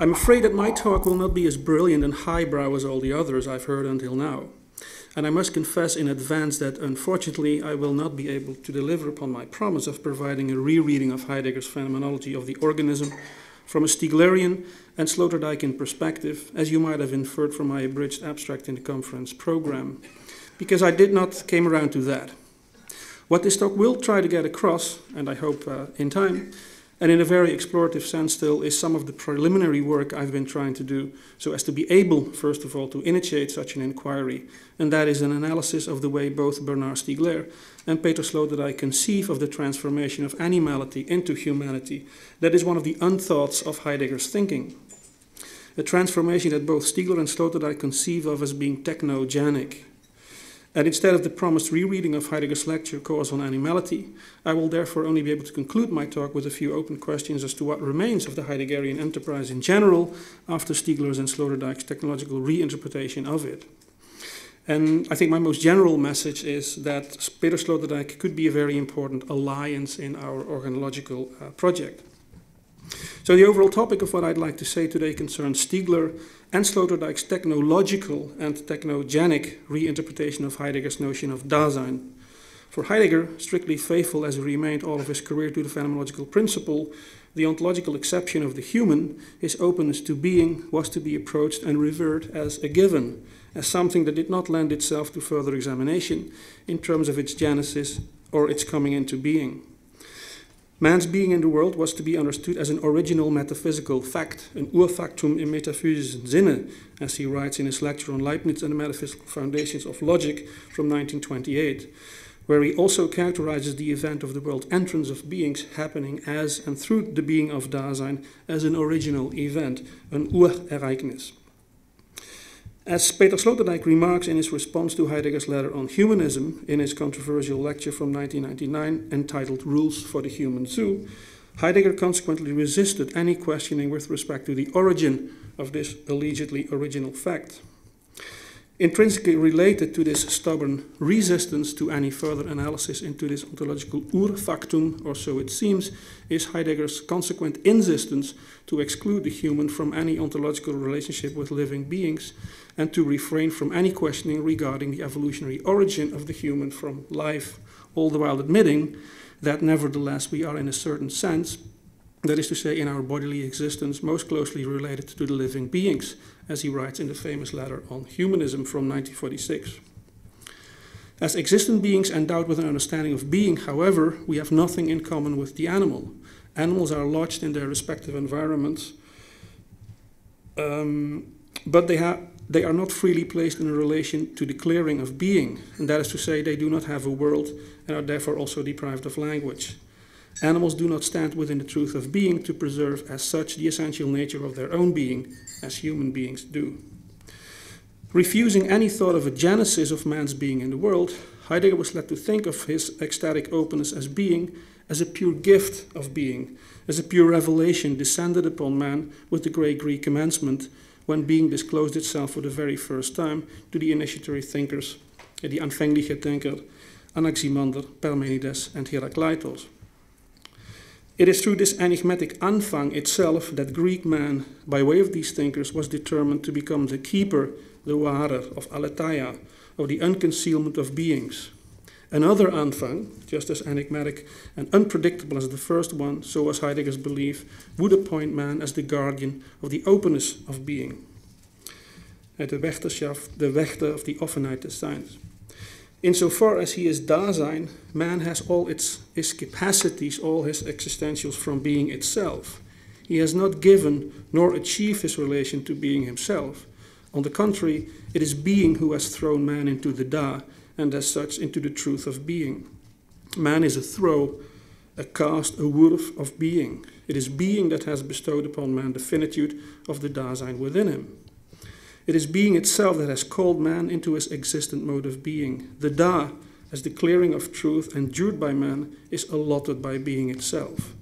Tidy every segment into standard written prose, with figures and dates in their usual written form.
I'm afraid that my talk will not be as brilliant and highbrow as all the others I've heard until now. And I must confess in advance that, unfortunately, I will not be able to deliver upon my promise of providing a rereading of Heidegger's phenomenology of the organism from a Stiglerian and Sloterdijkian perspective, as you might have inferred from my abridged abstract in the conference program, because I did not came around to that. What this talk will try to get across, and I hope in time, and in a very explorative sense still, is some of the preliminary work I've been trying to do so as to be able, first of all, to initiate such an inquiry, and that is an analysis of the way both Bernard Stiegler and Peter Sloterdijk conceive of the transformation of animality into humanity. That is one of the unthoughts of Heidegger's thinking. A transformation that both Stiegler and Sloterdijk conceive of as being technogenic. And instead of the promised rereading of Heidegger's lecture, Course on Animality, I will therefore only be able to conclude my talk with a few open questions as to what remains of the Heideggerian enterprise in general after Stiegler's and Sloterdijk's technological reinterpretation of it. And I think my most general message is that Peter Sloterdijk could be a very important alliance in our organological project. So the overall topic of what I'd like to say today concerns Stiegler and Sloterdijk's technological and technogenic reinterpretation of Heidegger's notion of Dasein. For Heidegger, strictly faithful as he remained all of his career to the phenomenological principle, the ontological exception of the human, his openness to being, was to be approached and revered as a given, as something that did not lend itself to further examination in terms of its genesis or its coming into being. Man's being in the world was to be understood as an original metaphysical fact, an Urfaktum im metaphysischen Sinne, as he writes in his lecture on Leibniz and the Metaphysical Foundations of Logic from 1928, where he also characterizes the event of the world entrance of beings happening as and through the being of Dasein as an original event, an Urereignis. As Peter Sloterdijk remarks in his response to Heidegger's letter on humanism in his controversial lecture from 1999 entitled Rules for the Human Zoo, Heidegger consequently resisted any questioning with respect to the origin of this allegedly original fact. Intrinsically related to this stubborn resistance to any further analysis into this ontological Urfaktum, or so it seems, is Heidegger's consequent insistence to exclude the human from any ontological relationship with living beings and to refrain from any questioning regarding the evolutionary origin of the human from life, all the while admitting that nevertheless we are in a certain sense, that is to say in our bodily existence, most closely related to the living beings, as he writes in the famous letter on humanism from 1946. As existent beings endowed with an understanding of being, however, we have nothing in common with the animal. Animals are lodged in their respective environments, but they are not freely placed in a relation to the clearing of being, and that is to say they do not have a world and are therefore also deprived of language. Animals do not stand within the truth of being to preserve as such the essential nature of their own being, as human beings do. Refusing any thought of a genesis of man's being in the world, Heidegger was led to think of his ecstatic openness as being as a pure gift of being, as a pure revelation descended upon man with the great Greek commencement, when being disclosed itself for the very first time to the initiatory thinkers, the anfängliche Denker, Anaximander, Parmenides, and Heraclitus. It is through this enigmatic Anfang itself that Greek man, by way of these thinkers, was determined to become the keeper, the warer of aletheia, of the unconcealment of beings. Another Anfang, just as enigmatic and unpredictable as the first one, so was Heidegger's belief, would appoint man as the guardian of the openness of being. The Wächter of the Offenheit des Seins. Insofar as he is Dasein, man has all his capacities, all his existentials from being itself. He has not given nor achieved his relation to being himself. On the contrary, it is being who has thrown man into the Da, and as such into the truth of being. Man is a throw, a cast, a wurf of being. It is being that has bestowed upon man the finitude of the Dasein within him. It is being itself that has called man into his existent mode of being. The Da, as the clearing of truth endured by man, is allotted by being itself.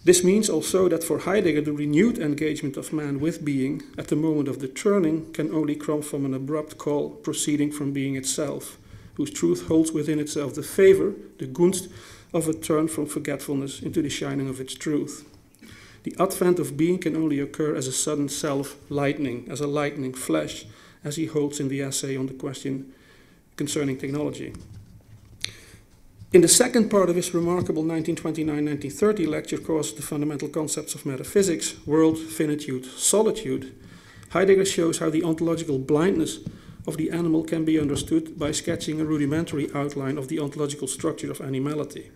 This means also that for Heidegger the renewed engagement of man with being at the moment of the turning can only come from an abrupt call proceeding from being itself, whose truth holds within itself the favor, the gunst, of a turn from forgetfulness into the shining of its truth. The advent of being can only occur as a sudden self-lightening, as a lightning flash, as he holds in the essay on the question concerning technology. In the second part of his remarkable 1929-1930 lecture course, The Fundamental Concepts of Metaphysics, World, Finitude, Solitude, Heidegger shows how the ontological blindness of the animal can be understood by sketching a rudimentary outline of the ontological structure of animality.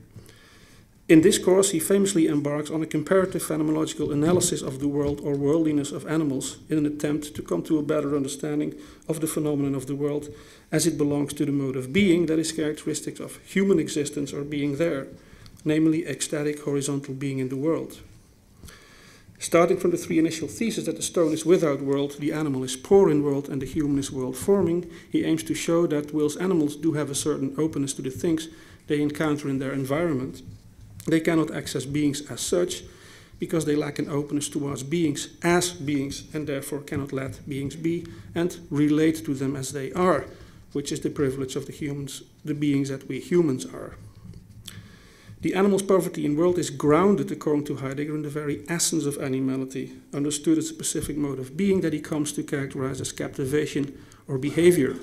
In this course, he famously embarks on a comparative phenomenological analysis of the world or worldliness of animals in an attempt to come to a better understanding of the phenomenon of the world as it belongs to the mode of being that is characteristic of human existence or being there, namely ecstatic horizontal being in the world. Starting from the three initial theses that the stone is without world, the animal is poor in world, and the human is world forming, he aims to show that whilst animals do have a certain openness to the things they encounter in their environment, they cannot access beings as such because they lack an openness towards beings as beings and therefore cannot let beings be and relate to them as they are, which is the privilege of the humans, the beings that we humans are. The animal's poverty in world is grounded, according to Heidegger, in the very essence of animality, understood as a specific mode of being that he comes to characterize as captivation or behavior.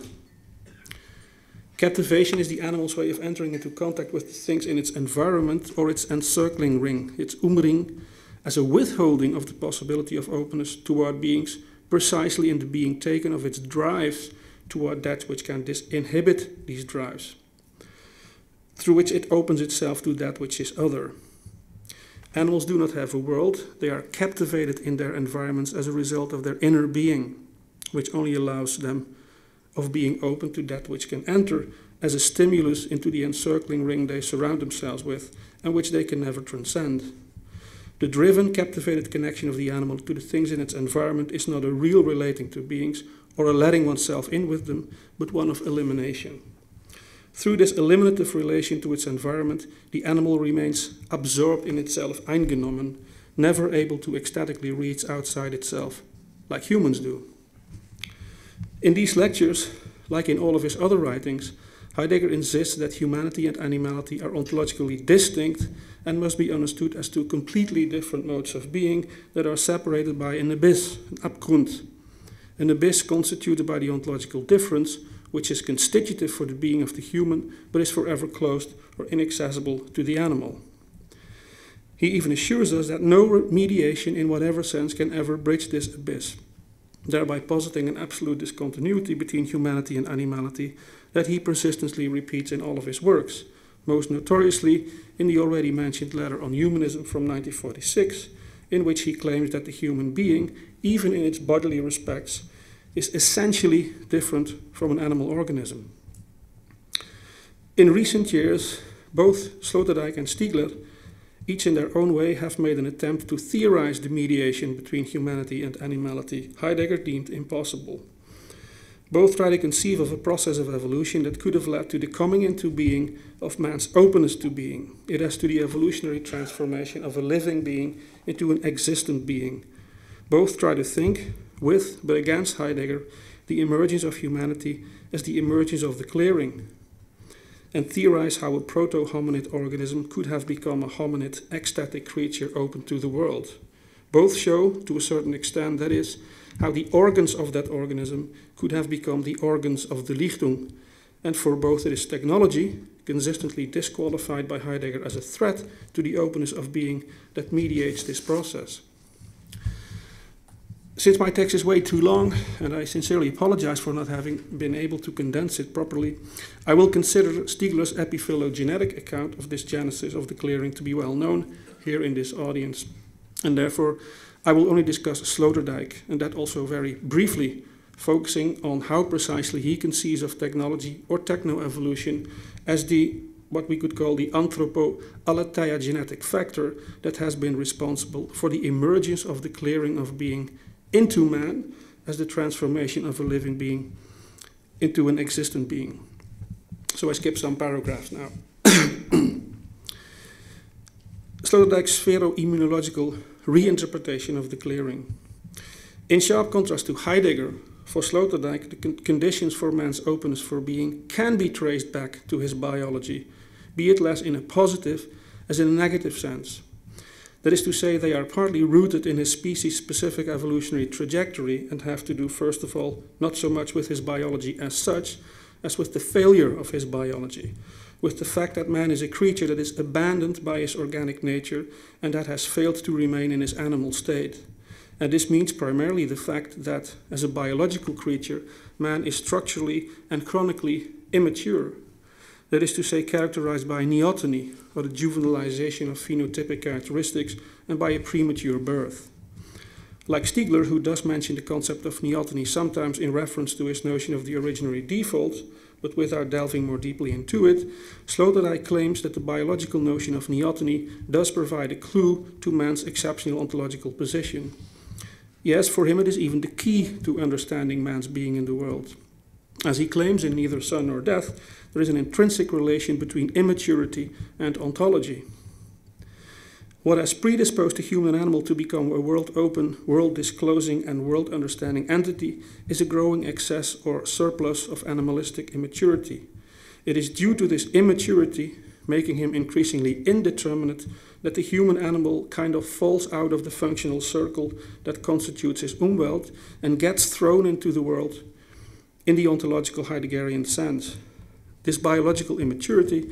Captivation is the animal's way of entering into contact with the things in its environment or its encircling ring, its umring, as a withholding of the possibility of openness toward beings, precisely in the being taken of its drives toward that which can inhibit these drives, through which it opens itself to that which is other. Animals do not have a world, they are captivated in their environments as a result of their inner being, which only allows them of being open to that which can enter as a stimulus into the encircling ring they surround themselves with and which they can never transcend. The driven, captivated connection of the animal to the things in its environment is not a real relating to beings or a letting oneself in with them, but one of elimination. Through this eliminative relation to its environment, the animal remains absorbed in itself, eingenommen, never able to ecstatically reach outside itself, like humans do. In these lectures, like in all of his other writings, Heidegger insists that humanity and animality are ontologically distinct and must be understood as two completely different modes of being that are separated by an abyss, an Abgrund. An abyss constituted by the ontological difference, which is constitutive for the being of the human, but is forever closed or inaccessible to the animal. He even assures us that no mediation in whatever sense can ever bridge this abyss, thereby positing an absolute discontinuity between humanity and animality that he persistently repeats in all of his works, most notoriously in the already mentioned letter on humanism from 1946, in which he claims that the human being, even in its bodily respects, is essentially different from an animal organism. In recent years, both Sloterdijk and Stiegler, each in their own way, have made an attempt to theorize the mediation between humanity and animality Heidegger deemed impossible. Both try to conceive of a process of evolution that could have led to the coming into being of man's openness to being, it as to the evolutionary transformation of a living being into an existent being. Both try to think, with but against Heidegger, the emergence of humanity as the emergence of the clearing, and theorize how a proto-hominid organism could have become a hominid, ecstatic creature open to the world. Both show, to a certain extent, that is, how the organs of that organism could have become the organs of the Lichtung, and for both it is technology, consistently disqualified by Heidegger as a threat to the openness of being, that mediates this process. Since my text is way too long, and I sincerely apologize for not having been able to condense it properly, I will consider Stiegler's epiphylogenetic account of this genesis of the clearing to be well known here in this audience, and therefore I will only discuss Sloterdijk, and that also very briefly, focusing on how precisely he conceives of technology or techno-evolution as what we could call the anthropo-aletheia-genetic factor that has been responsible for the emergence of the clearing of being into man as the transformation of a living being into an existent being. So I skip some paragraphs now. Sloterdijk's spheroimmunological reinterpretation of the clearing. In sharp contrast to Heidegger, for Sloterdijk, the conditions for man's openness for being can be traced back to his biology, be it less in a positive as in a negative sense. That is to say, they are partly rooted in his species-specific evolutionary trajectory and have to do, first of all, not so much with his biology as such, as with the failure of his biology, with the fact that man is a creature that is abandoned by his organic nature and that has failed to remain in his animal state. And this means primarily the fact that, as a biological creature, man is structurally and chronically immature. That is to say, characterized by neoteny, or the juvenilization of phenotypic characteristics, and by a premature birth. Like Stiegler, who does mention the concept of neoteny sometimes in reference to his notion of the originary default, but without delving more deeply into it, Sloterdijk claims that the biological notion of neoteny does provide a clue to man's exceptional ontological position. Yes, for him it is even the key to understanding man's being in the world. As he claims in Neither Son Nor Death, there is an intrinsic relation between immaturity and ontology. What has predisposed the human animal to become a world-open, world-disclosing, and world-understanding entity is a growing excess or surplus of animalistic immaturity. It is due to this immaturity, making him increasingly indeterminate, that the human animal kind of falls out of the functional circle that constitutes his Umwelt and gets thrown into the world in the ontological Heideggerian sense. This biological immaturity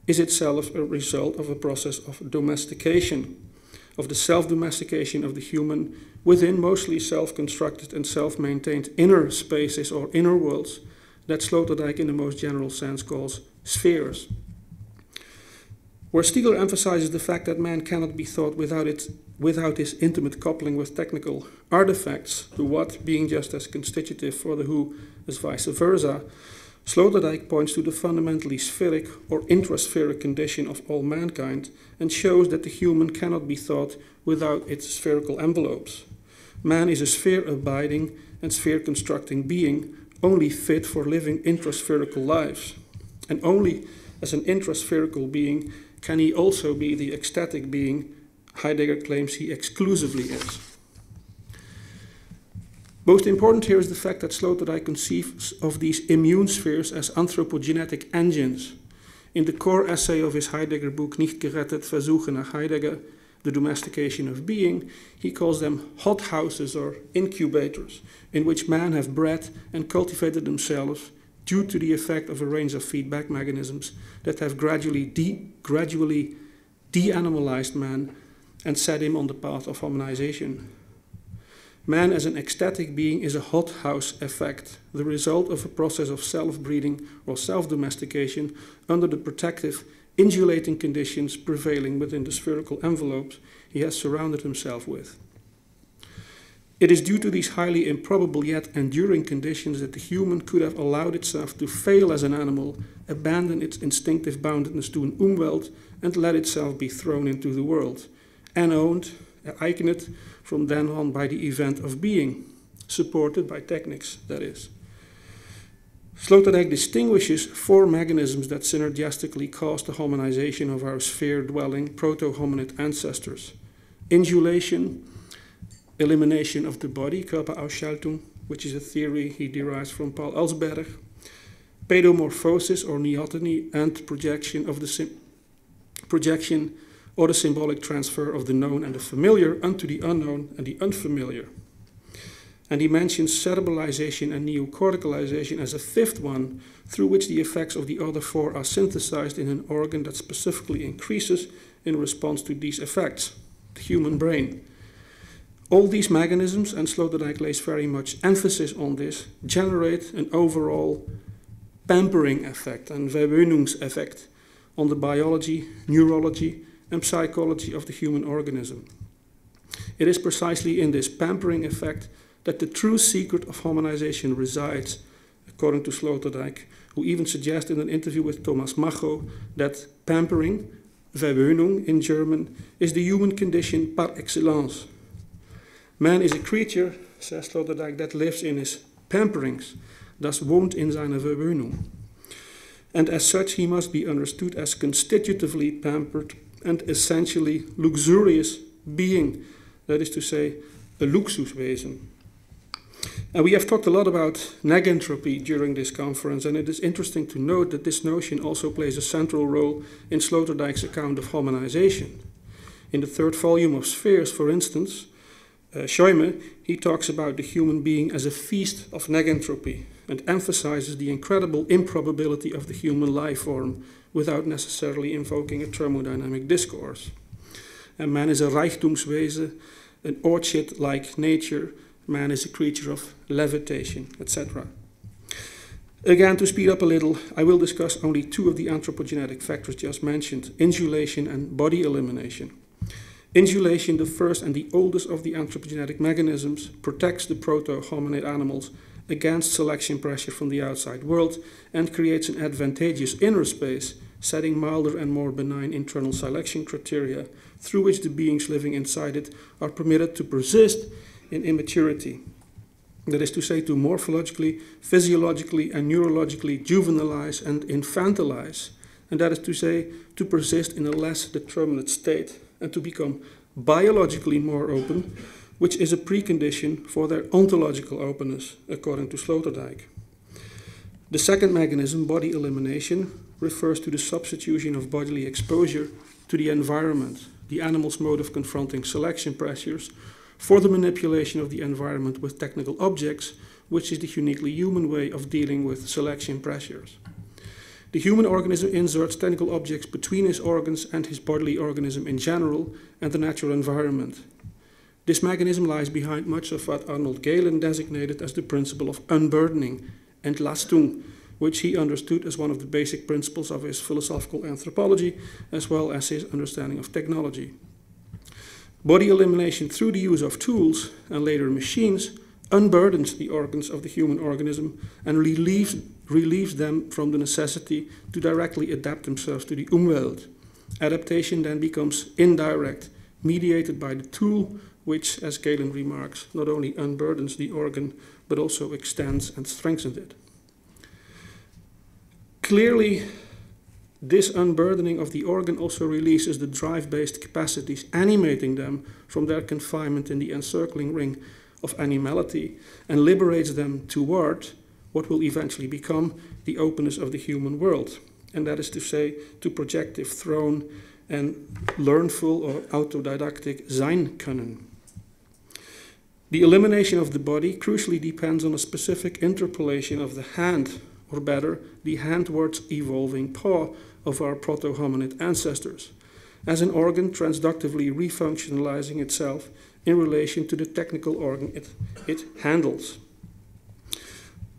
is itself a result of a process of domestication, of the self-domestication of the human within mostly self-constructed and self-maintained inner spaces or inner worlds that Sloterdijk in the most general sense calls spheres. Where Stiegler emphasizes the fact that man cannot be thought without his intimate coupling with technical artifacts, the what being just as constitutive for the who as vice versa, Sloterdijk points to the fundamentally spheric or intraspheric condition of all mankind and shows that the human cannot be thought without its spherical envelopes. Man is a sphere-abiding and sphere-constructing being, only fit for living intraspherical lives. And only as an intraspherical being can he also be the ecstatic being Heidegger claims he exclusively is. Most important here is the fact that Sloterdijk conceives of these immune spheres as anthropogenetic engines. In the core essay of his Heidegger book Nicht gerettet, Versuche nach Heidegger, The Domestication of Being, he calls them hothouses or incubators, in which men have bred and cultivated themselves due to the effect of a range of feedback mechanisms that have gradually de-animalized man and set him on the path of hominization. Man as an ecstatic being is a hothouse effect, the result of a process of self-breeding or self-domestication under the protective, insulating conditions prevailing within the spherical envelopes he has surrounded himself with. It is due to these highly improbable yet enduring conditions that the human could have allowed itself to fail as an animal, abandon its instinctive boundedness to an Umwelt, and let itself be thrown into the world, and owned, eignet, from then on by the event of being, supported by techniques, that is. Sloterdijk distinguishes four mechanisms that synergistically caused the hominization of our sphere-dwelling proto-hominid ancestors: insulation, elimination of the body, Körperausschaltung, which is a theory he derives from Paul Ellsberg, pedomorphosis or neoteny, and projection or the symbolic transfer of the known and the familiar unto the unknown and the unfamiliar. And he mentions cerebralization and neocorticalization as a fifth one, through which the effects of the other four are synthesized in an organ that specifically increases in response to these effects, the human brain. All these mechanisms, and Sloterdijk lays very much emphasis on this, generate an overall pampering effect, and Verwöhnungseffekt, on the biology, neurology, and psychology of the human organism. It is precisely in this pampering effect that the true secret of hominization resides, according to Sloterdijk, who even suggests in an interview with Thomas Macho that pampering, Verwöhnung in German, is the human condition par excellence. Man is a creature, says Sloterdijk, that lives in his pamperings, thus wohnt in seiner Verwöhnung. And as such he must be understood as constitutively pampered and essentially luxurious being, that is to say, a luxuswezen. And we have talked a lot about negentropy during this conference, and it is interesting to note that this notion also plays a central role in Sloterdijk's account of hominization. In the third volume of Spheres, for instance, Scheume, he talks about the human being as a feast of negentropy and emphasizes the incredible improbability of the human life form without necessarily invoking a thermodynamic discourse. And man is a Reichtumswesen, an orchid-like nature. Man is a creature of levitation, etc. Again, to speed up a little, I will discuss only two of the anthropogenetic factors just mentioned, insulation and body elimination. Insulation, the first and the oldest of the anthropogenetic mechanisms, protects the proto-hominid animals against selection pressure from the outside world and creates an advantageous inner space, setting milder and more benign internal selection criteria through which the beings living inside it are permitted to persist in immaturity. That is to say, to morphologically, physiologically, and neurologically juvenilize and infantilize. And that is to say, to persist in a less determinate state and to become biologically more open, which is a precondition for their ontological openness, according to Sloterdijk. The second mechanism, body elimination, refers to the substitution of bodily exposure to the environment, the animal's mode of confronting selection pressures, for the manipulation of the environment with technical objects, which is the uniquely human way of dealing with selection pressures. The human organism inserts technical objects between his organs and his bodily organism in general and the natural environment. This mechanism lies behind much of what Arnold Galen designated as the principle of unburdening, Entlastung, which he understood as one of the basic principles of his philosophical anthropology, as well as his understanding of technology. Body elimination through the use of tools, and later machines, unburdens the organs of the human organism and relieves them from the necessity to directly adapt themselves to the Umwelt. Adaptation then becomes indirect, mediated by the tool, which, as Galen remarks, not only unburdens the organ, but also extends and strengthens it. Clearly, this unburdening of the organ also releases the drive-based capacities animating them from their confinement in the encircling ring of animality and liberates them toward what will eventually become the openness of the human world. And that is to say, to projective throne and learnful or autodidactic sein können. The elimination of the body crucially depends on a specific interpolation of the hand, or better, the handwards evolving paw of our proto-hominid ancestors, as an organ transductively refunctionalizing itself in relation to the technical organ it handles.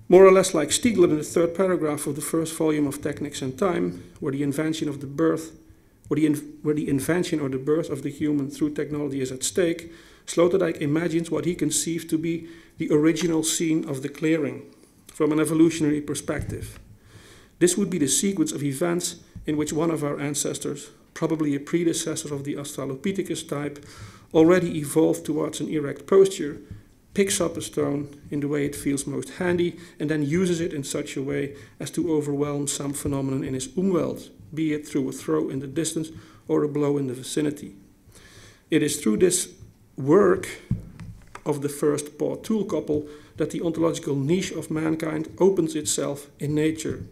More or less like Stiegler in the third paragraph of the first volume of Technics and Time, where the invention of the birth, where the invention or the birth of the human through technology is at stake, Sloterdijk imagines what he conceives to be the original scene of the clearing from an evolutionary perspective. This would be the sequence of events in which one of our ancestors, probably a predecessor of the Australopithecus type, already evolved towards an erect posture, picks up a stone in the way it feels most handy, and then uses it in such a way as to overwhelm some phenomenon in his Umwelt, be it through a throw in the distance or a blow in the vicinity. It is through this work of the first paw tool couple that the ontological niche of mankind opens itself in nature.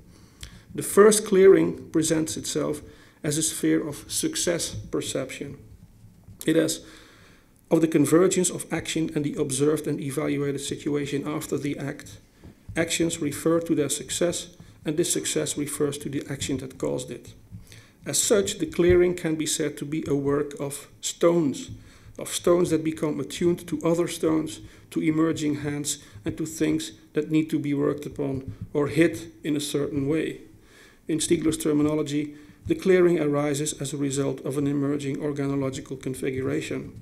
The first clearing presents itself as a sphere of success perception. It is of the convergence of action and the observed and evaluated situation after the act. Actions refer to their success, and this success refers to the action that caused it. As such, the clearing can be said to be a work of stones that become attuned to other stones, to emerging hands, and to things that need to be worked upon or hit in a certain way. In Stiegler's terminology, the clearing arises as a result of an emerging organological configuration.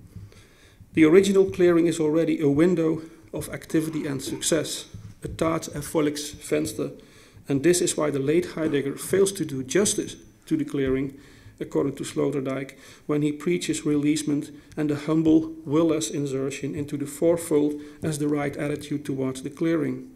The original clearing is already a window of activity and success, a Tat-Erfolgsfenster, and this is why the late Heidegger fails to do justice to the clearing, according to Sloterdijk, when he preaches releasement and a humble, will-less insertion into the fourfold as the right attitude towards the clearing.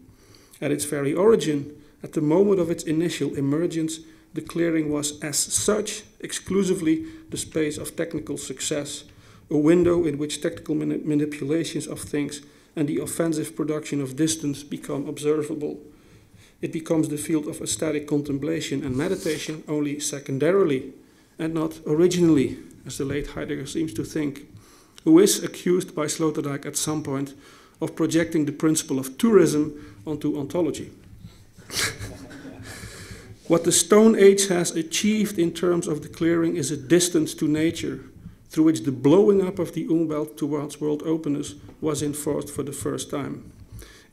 At its very origin, at the moment of its initial emergence, the clearing was as such exclusively the space of technical success, a window in which technical manipulations of things and the offensive production of distance become observable. It becomes the field of aesthetic contemplation and meditation only secondarily, and not originally, as the late Heidegger seems to think, who is accused by Sloterdijk at some point of projecting the principle of tourism onto ontology. What the Stone Age has achieved in terms of the clearing is a distance to nature, through which the blowing up of the Umbelt towards world openness was enforced for the first time.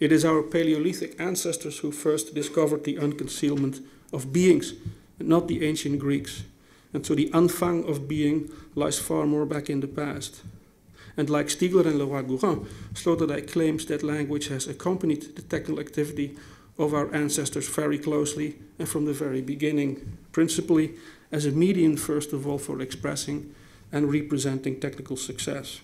It is our Paleolithic ancestors who first discovered the unconcealment of beings, and not the ancient Greeks. And so the Anfang of being lies far more back in the past. And like Stiegler and Leroy-Gourhan, Sloterdijk claims that language has accompanied the technical activity of our ancestors very closely and from the very beginning, principally as a medium, first of all, for expressing and representing technical success.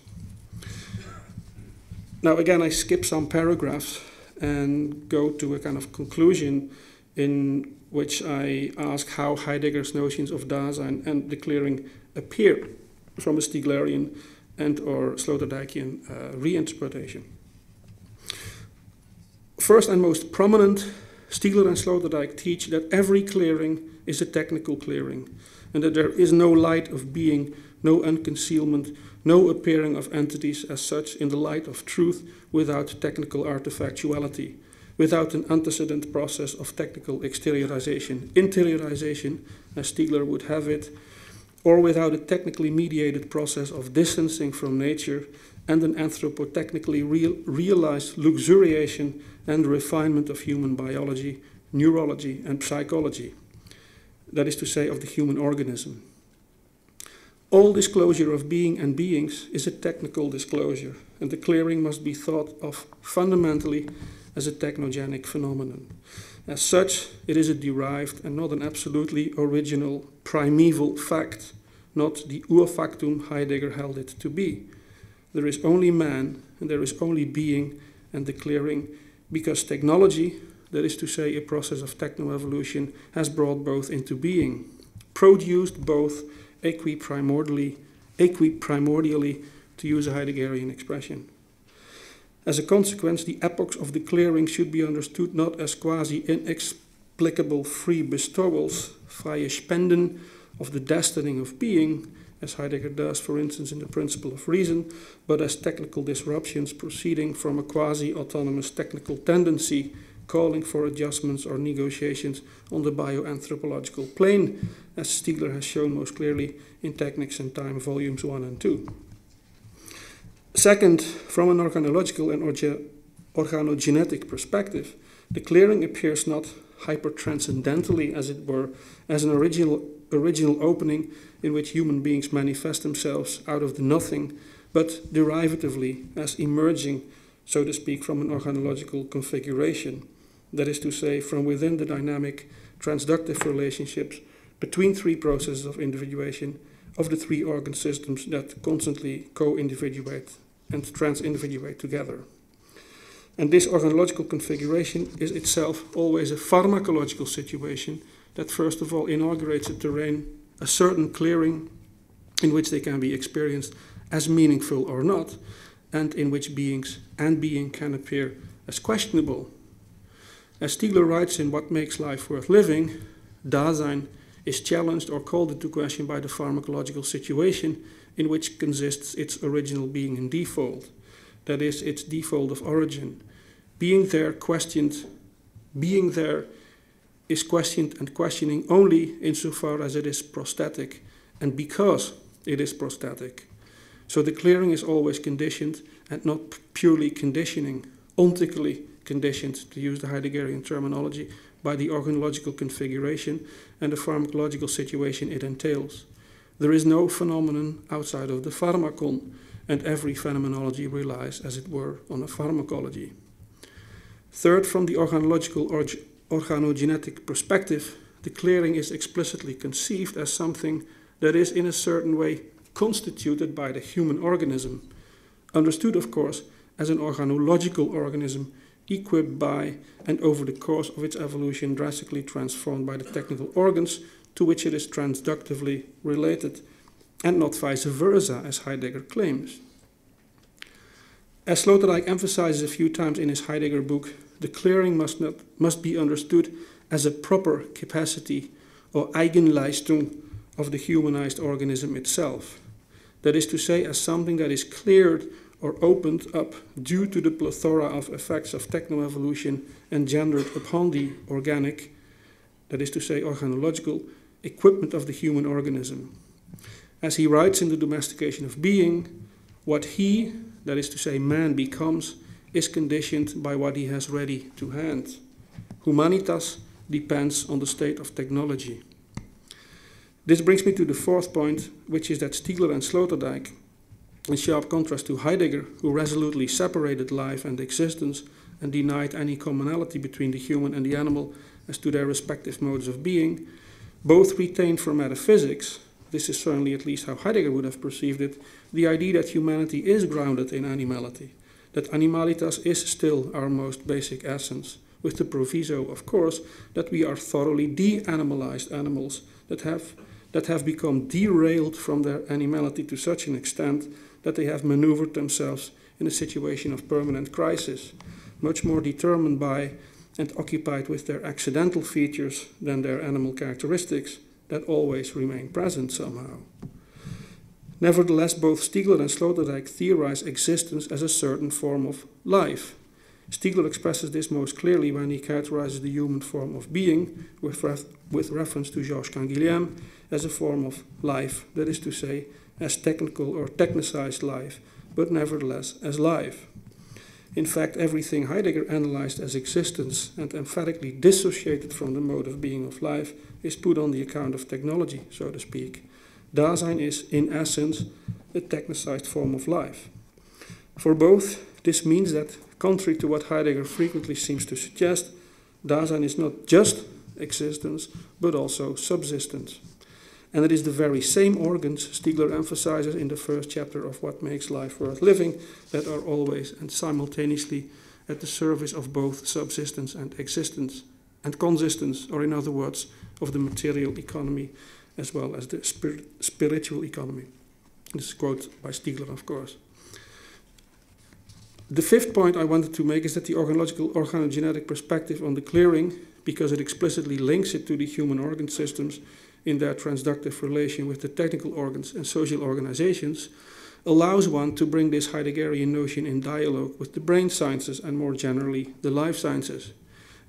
Now, again, I skip some paragraphs and go to a kind of conclusion in which I ask how Heidegger's notions of Dasein and the clearing appear from a Stieglerian and or Sloterdijkian reinterpretation. First and most prominent, Stiegler and Sloterdijk teach that every clearing is a technical clearing, and that there is no light of being, no unconcealment, no appearing of entities as such in the light of truth without technical artifactuality, without an antecedent process of technical exteriorization, interiorization, as Stiegler would have it, or without a technically mediated process of distancing from nature and an anthropotechnically realized luxuriation and refinement of human biology, neurology, and psychology. That is to say, of the human organism. All disclosure of being and beings is a technical disclosure, and the clearing must be thought of fundamentally as a technogenic phenomenon. As such, it is a derived and not an absolutely original primeval fact, not the Urfaktum Heidegger held it to be. There is only man, and there is only being and the clearing, because technology, that is to say a process of techno-evolution, has brought both into being, produced both equiprimordially, to use a Heideggerian expression. As a consequence, the epochs of the clearing should be understood not as quasi-inexplicable free bestowals, freie Spenden, of the destiny of being, as Heidegger does, for instance, in the Principle of Reason, but as technical disruptions proceeding from a quasi-autonomous technical tendency calling for adjustments or negotiations on the bioanthropological plane, as Stiegler has shown most clearly in Technics and Time, volumes 1 and 2. Second, from an organological and organogenetic perspective, the clearing appears not hypertranscendentally, as it were, as an original opening in which human beings manifest themselves out of the nothing, but derivatively as emerging, so to speak, from an organological configuration, that is to say, from within the dynamic transductive relationships between three processes of individuation of the three organ systems that constantly co-individuate and transindividuate together. And this organological configuration is itself always a pharmacological situation that first of all inaugurates a terrain, a certain clearing in which they can be experienced as meaningful or not, and in which beings and being can appear as questionable. As Stiegler writes in What Makes Life Worth Living, Dasein is challenged or called into question by the pharmacological situation in which consists its original being and default, that is, its default of origin. Being there is questioned and questioning only insofar as it is prosthetic and because it is prosthetic. So the clearing is always conditioned and not purely conditioning, ontically conditioned, to use the Heideggerian terminology, by the organological configuration and the pharmacological situation it entails. There is no phenomenon outside of the pharmakon, and every phenomenology relies, as it were, on a pharmacology. Third, from the organological or organogenetic perspective, the clearing is explicitly conceived as something that is in a certain way constituted by the human organism, understood, of course, as an organological organism equipped by and over the course of its evolution drastically transformed by the technical organs to which it is transductively related, and not vice versa, as Heidegger claims. As Sloterdijk emphasizes a few times in his Heidegger book, the clearing must be understood as a proper capacity or Eigenleistung of the humanized organism itself. That is to say, as something that is cleared or opened up due to the plethora of effects of technoevolution engendered upon the organic, that is to say, organological, equipment of the human organism. As he writes in The Domestication of Being, what he, that is to say, man, becomes is conditioned by what he has ready to hand. Humanitas depends on the state of technology. This brings me to the fourth point, which is that Stiegler and Sloterdijk, in sharp contrast to Heidegger, who resolutely separated life and existence and denied any commonality between the human and the animal as to their respective modes of being, both retained for metaphysics, this is certainly at least how Heidegger would have perceived it, the idea that humanity is grounded in animality, that animalitas is still our most basic essence, with the proviso, of course, that we are thoroughly de-animalized animals that have become derailed from their animality to such an extent that they have maneuvered themselves in a situation of permanent crisis, much more determined by and occupied with their accidental features than their animal characteristics that always remain present somehow. Nevertheless, both Stiegler and Sloterdijk theorize existence as a certain form of life. Stiegler expresses this most clearly when he characterizes the human form of being, with reference to Georges Canguilhem, as a form of life, that is to say, as technical or technicized life, but nevertheless as life. In fact, everything Heidegger analyzed as existence and emphatically dissociated from the mode of being of life is put on the account of technology, so to speak. Dasein is, in essence, a technicized form of life. For both, this means that, contrary to what Heidegger frequently seems to suggest, Dasein is not just existence, but also subsistence. And it is the very same organs Stiegler emphasizes in the first chapter of What Makes Life Worth Living that are always and simultaneously at the service of both subsistence and existence, and consistence, or in other words, of the material economy as well as the spiritual economy. This is a quote by Stiegler, of course. The fifth point I wanted to make is that the organogenetic perspective on the clearing, because it explicitly links it to the human organ systems in their transductive relation with the technical organs and social organizations, allows one to bring this Heideggerian notion in dialogue with the brain sciences and more generally the life sciences.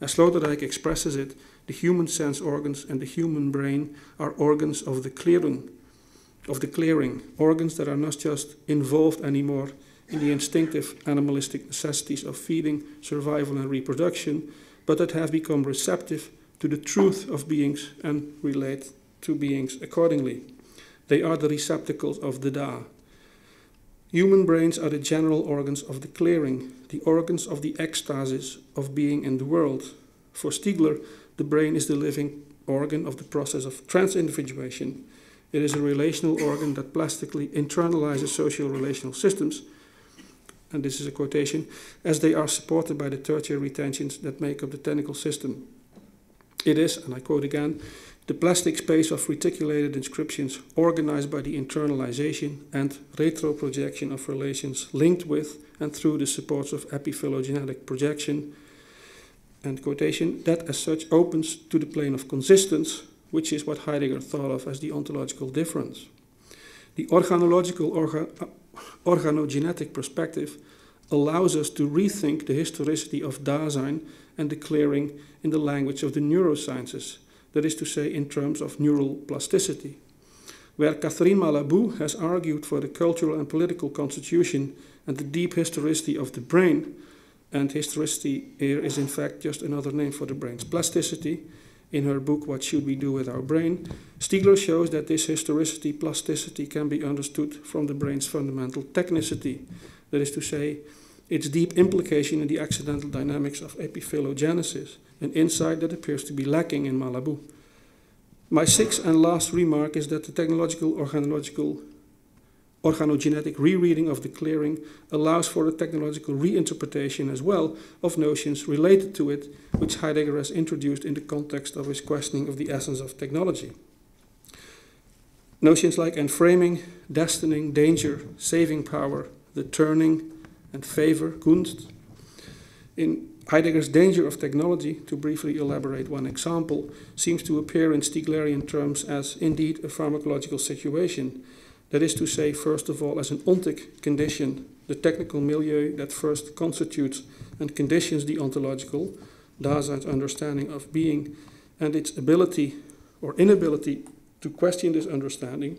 As Sloterdijk expresses it, the human sense organs and the human brain are organs of the clearing, organs that are not just involved anymore in the instinctive animalistic necessities of feeding, survival and reproduction, but that have become receptive to the truth of beings and relate to beings accordingly. They are the receptacles of the Da. Human brains are the general organs of the clearing, the organs of the ecstasis of being in the world. For Stiegler, the brain is the living organ of the process of transindividuation. It is a relational organ that plastically internalizes social relational systems, and this is a quotation, as they are supported by the tertiary tensions that make up the technical system. It is, and I quote again, the plastic space of reticulated inscriptions organized by the internalization and retroprojection of relations linked with and through the supports of epiphylogenetic projection, end quotation, that as such opens to the plane of consistence, which is what Heidegger thought of as the ontological difference. The organogenetic perspective allows us to rethink the historicity of Dasein and the clearing in the language of the neurosciences, that is to say in terms of neural plasticity. Where Catherine Malabou has argued for the cultural and political constitution and the deep historicity of the brain, and historicity here is in fact just another name for the brain's plasticity, in her book What Should We Do With Our Brain, Stiegler shows that this historicity, plasticity can be understood from the brain's fundamental technicity, that is to say, its deep implication in the accidental dynamics of epiphylogenesis, an insight that appears to be lacking in Malabou. My sixth and last remark is that the technological organogenetic rereading of the clearing allows for a technological reinterpretation as well of notions related to it, which Heidegger has introduced in the context of his questioning of the essence of technology. Notions like enframing, destining, danger, saving power, the turning, and favor, Gunst. In Heidegger's danger of technology, to briefly elaborate one example, seems to appear in Stiglerian terms as indeed a pharmacological situation. That is to say, first of all, as an ontic condition, the technical milieu that first constitutes and conditions the ontological, Dasein's understanding of being, and its ability or inability to question this understanding.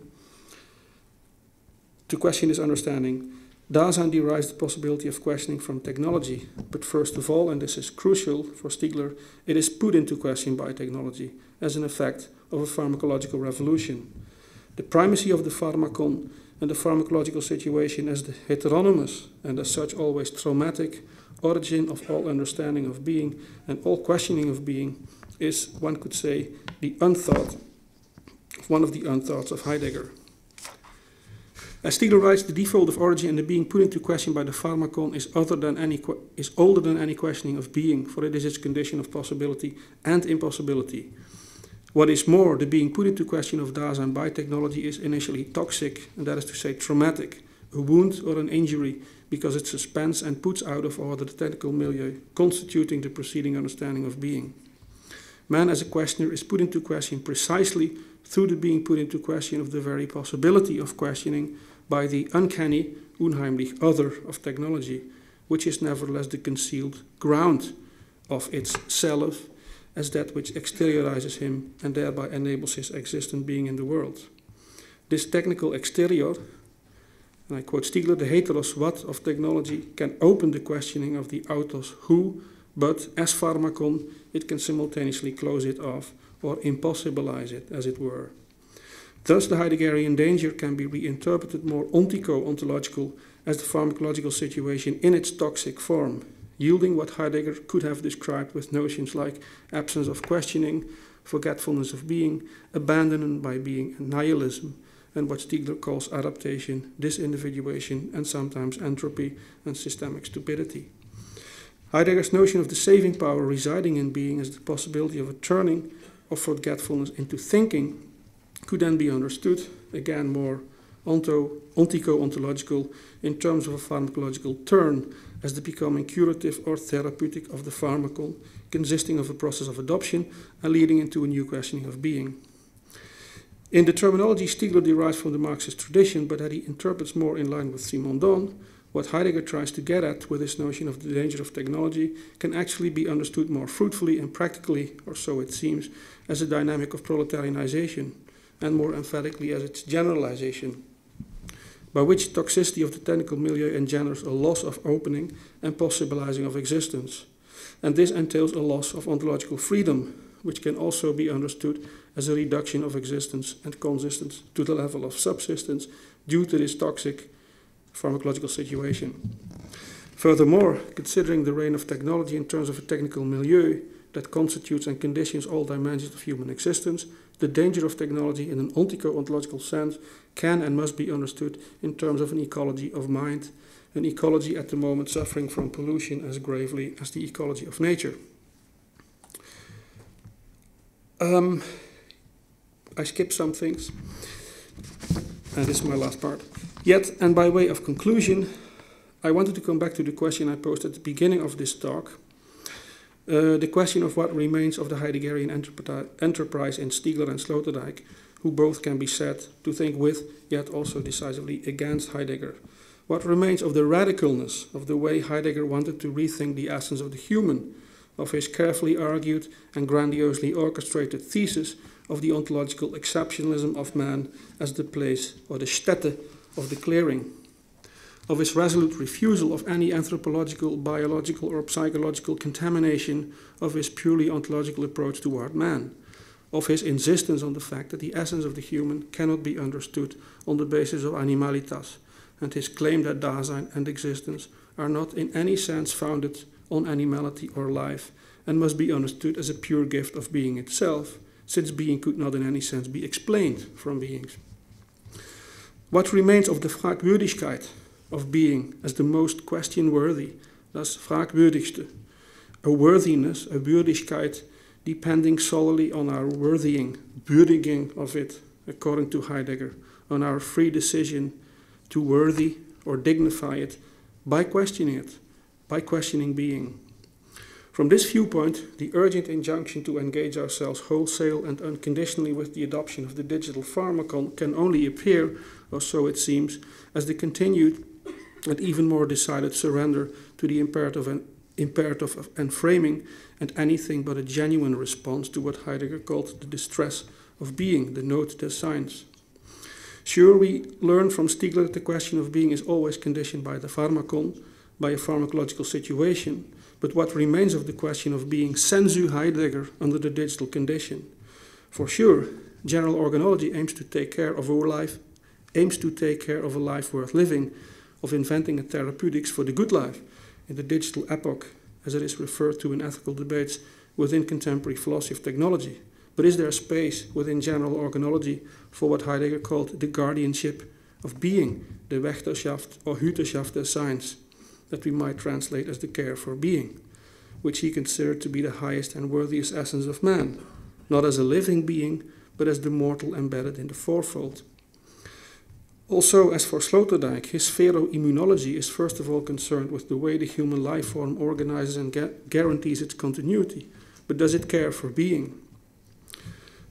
Dasein derives the possibility of questioning from technology, but first of all, and this is crucial for Stigler, it is put into question by technology as an effect of a pharmacological revolution. The primacy of the pharmakon and the pharmacological situation as the heteronymous and as such always traumatic origin of all understanding of being and all questioning of being is, one could say, one of the unthoughts of Heidegger. As Stigler writes, the default of origin and the being put into question by the pharmakon is older than any questioning of being, for it is its condition of possibility and impossibility. What is more, the being put into question of Dasein by technology is initially toxic, and that is to say traumatic, a wound or an injury, because it suspends and puts out of order the technical milieu constituting the preceding understanding of being. Man as a questioner is put into question precisely through the being put into question of the very possibility of questioning by the uncanny, unheimlich other of technology, which is nevertheless the concealed ground of its self as that which exteriorizes him and thereby enables his existent being in the world. This technical exterior, and I quote Stigler, the heteros what of technology can open the questioning of the autos who, but as pharmakon, it can simultaneously close it off or impossibilize it, as it were. Thus, the Heideggerian danger can be reinterpreted more ontico-ontological as the pharmacological situation in its toxic form, yielding what Heidegger could have described with notions like absence of questioning, forgetfulness of being, abandonment by being, and nihilism, and what Stigler calls adaptation, disindividuation, and sometimes entropy and systemic stupidity. Heidegger's notion of the saving power residing in being as the possibility of a turning of forgetfulness into thinking could then be understood, again more ontico-ontological, in terms of a pharmacological turn as the becoming curative or therapeutic of the pharmakon, consisting of a process of adoption and leading into a new questioning of being. In the terminology Stigler derives from the Marxist tradition, but that he interprets more in line with Simondon, what Heidegger tries to get at with his notion of the danger of technology can actually be understood more fruitfully and practically, or so it seems, as a dynamic of proletarianization, and more emphatically as its generalization, by which toxicity of the technical milieu engenders a loss of opening and possibilizing of existence. And this entails a loss of ontological freedom, which can also be understood as a reduction of existence and consistence to the level of subsistence due to this toxic pharmacological situation. Furthermore, considering the reign of technology in terms of a technical milieu that constitutes and conditions all dimensions of human existence, the danger of technology in an ontico-ontological sense can and must be understood in terms of an ecology of mind, an ecology at the moment suffering from pollution as gravely as the ecology of nature. I skipped some things, and this is my last part. Yet, and by way of conclusion, I wanted to come back to the question I posed at the beginning of this talk, the question of what remains of the Heideggerian enterprise in Stigler and Sloterdijk, who both can be said to think with, yet also decisively against Heidegger. What remains of the radicalness of the way Heidegger wanted to rethink the essence of the human, of his carefully argued and grandiosely orchestrated thesis of the ontological exceptionalism of man as the place or the stätte of the clearing, of his resolute refusal of any anthropological, biological, or psychological contamination of his purely ontological approach toward man, of his insistence on the fact that the essence of the human cannot be understood on the basis of animalitas, and his claim that Dasein and existence are not in any sense founded on animality or life, and must be understood as a pure gift of being itself, since being could not in any sense be explained from beings. What remains of the Fragwürdigkeit of being as the most question-worthy, das Fragwürdigste, a worthiness, a Würdigkeit, depending solely on our worthying, würdiging of it, according to Heidegger, on our free decision to worthy or dignify it by questioning being. From this viewpoint, the urgent injunction to engage ourselves wholesale and unconditionally with the adoption of the digital pharmacon can only appear, or so it seems, as the continued and even more decided surrender to the imperative of enframing and anything but a genuine response to what Heidegger called the distress of being, the note des Seins. Sure, we learn from Stiegler that the question of being is always conditioned by the pharmacon, by a pharmacological situation, but what remains of the question of being sensu Heidegger under the digital condition? For sure, general organology aims to take care of our life, aims to take care of a life worth living, of inventing a therapeutics for the good life in the digital epoch, as it is referred to in ethical debates within contemporary philosophy of technology. But is there space within general organology for what Heidegger called the guardianship of being, the Wächterschaft or Hüterschaft des Seins, that we might translate as the care for being, which he considered to be the highest and worthiest essence of man, not as a living being, but as the mortal embedded in the fourfold. Also, as for Sloterdijk, his spheroimmunology is first of all concerned with the way the human life form organizes and guarantees its continuity, but does it care for being?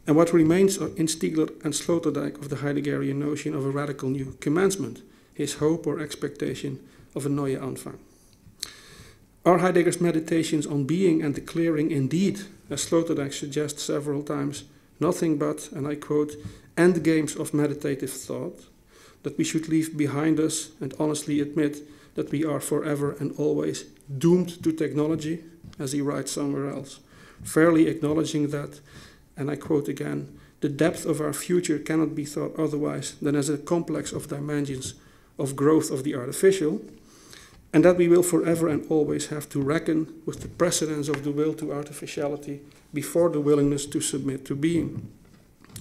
And what remains in Stiegler and Sloterdijk of the Heideggerian notion of a radical new commencement, his hope or expectation of a neue Anfang? Are Heidegger's meditations on being and the clearing indeed, as Sloterdijk suggests several times, nothing but, and I quote, endgames of meditative thought, that we should leave behind us and honestly admit that we are forever and always doomed to technology, as he writes somewhere else, fairly acknowledging that, and I quote again, the depth of our future cannot be thought otherwise than as a complex of dimensions of growth of the artificial, and that we will forever and always have to reckon with the precedence of the will to artificiality before the willingness to submit to being.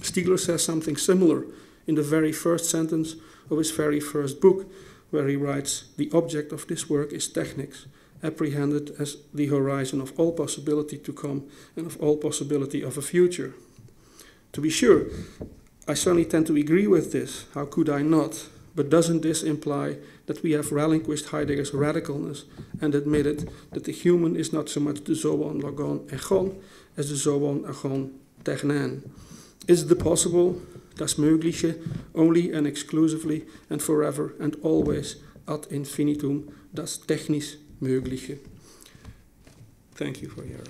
Stiegler says something similar in the very first sentence of his very first book, where he writes, "The object of this work is technics, apprehended as the horizon of all possibility to come and of all possibility of a future." To be sure, I certainly tend to agree with this. How could I not? But doesn't this imply that we have relinquished Heidegger's radicalness and admitted that the human is not so much the zoon logon egon as the zoon agon technen? Is the possible, das Mögliche, only and exclusively and forever and always ad infinitum das technisch Mögliche? Thank you for your